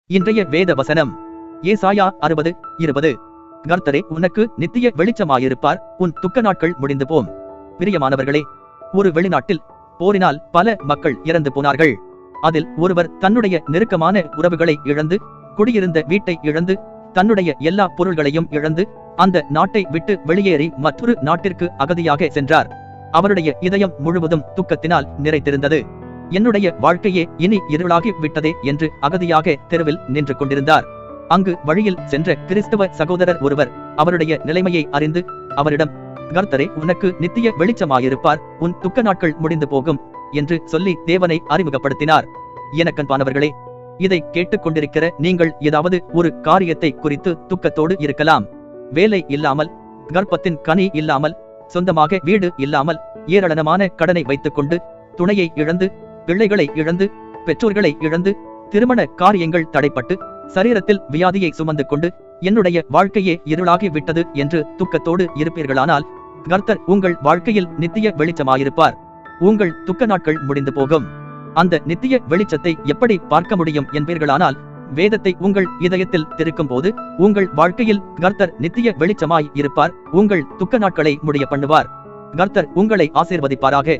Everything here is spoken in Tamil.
இன்றைய வேத வசனம் ஏசாயா 60:20. கர்த்தரே உனக்கு நித்திய வெளிச்சமாயிருப்பார், உன் துக்க நாட்கள் முடிந்து போம். பிரியமானவர்களே, ஒரு வெளிநாட்டில் போரினால் பல மக்கள் இறந்து போனார்கள். அதில் ஒருவர் தன்னுடைய நெருக்கமான உறவுகளை இழந்து, குடியிருந்த வீட்டை இழந்து, தன்னுடைய எல்லா பொருள்களையும் இழந்து அந்த நாட்டை விட்டு வெளியேறி மற்றொரு நாட்டிற்கு அகதியாக சென்றார். அவருடைய இதயம் முழுவதும் துக்கத்தினால் நிறைந்திருந்தது. என்னுடைய வாழ்க்கையே இனி இருளாகி விட்டதே என்று அகதியாக தெருவில் நின்று கொண்டிருந்தார். அங்கு வழியில் சென்ற கிறிஸ்தவ சகோதரர் ஒருவர் அவருடைய நிலைமையை அறிந்து அவரிடம், கர்த்தரே உனக்கு நித்திய வெளிச்சமாயிருப்பார், உன் துக்க நாட்கள் முடிந்து போகும் என்று சொல்லி தேவனை அறிமுகப்படுத்தினார். எனக்கன்பானவர்களே, இதை கேட்டுக்கொண்டிருக்கிற நீங்கள் ஏதாவது ஒரு காரியத்தை குறித்து துக்கத்தோடு இருக்கலாம். வேலை இல்லாமல், கர்ப்பத்தின் கனி இல்லாமல், சொந்தமாக வீடு இல்லாமல், ஏராளமான கடனை வைத்துக்கொண்டு, துணையை இழந்து, பிள்ளைகளை இழந்து, பெற்றோர்களை இழந்து, திருமண காரியங்கள் தடைப்பட்டு, சரீரத்தில் வியாதியை சுமந்து கொண்டு என்னுடைய வாழ்க்கையே இருளாகி விட்டது என்று துக்கத்தோடு இருப்பீர்களானால், கர்த்தர் உங்கள் வாழ்க்கையில் நித்திய வெளிச்சமாயிருப்பார். உங்கள் துக்க நாட்கள் முடிந்து போகும். அந்த நித்திய வெளிச்சத்தை எப்படி பார்க்க முடியும் என்பீர்களானால், வேதத்தை உங்கள் இதயத்தில் திறக்கும் போது உங்கள் வாழ்க்கையில் கர்த்தர் நித்திய வெளிச்சமாய் இருப்பார். உங்கள் துக்க நாட்களை முடிய பண்ணுவார். கர்த்தர் உங்களை ஆசீர்வதிப்பாராக.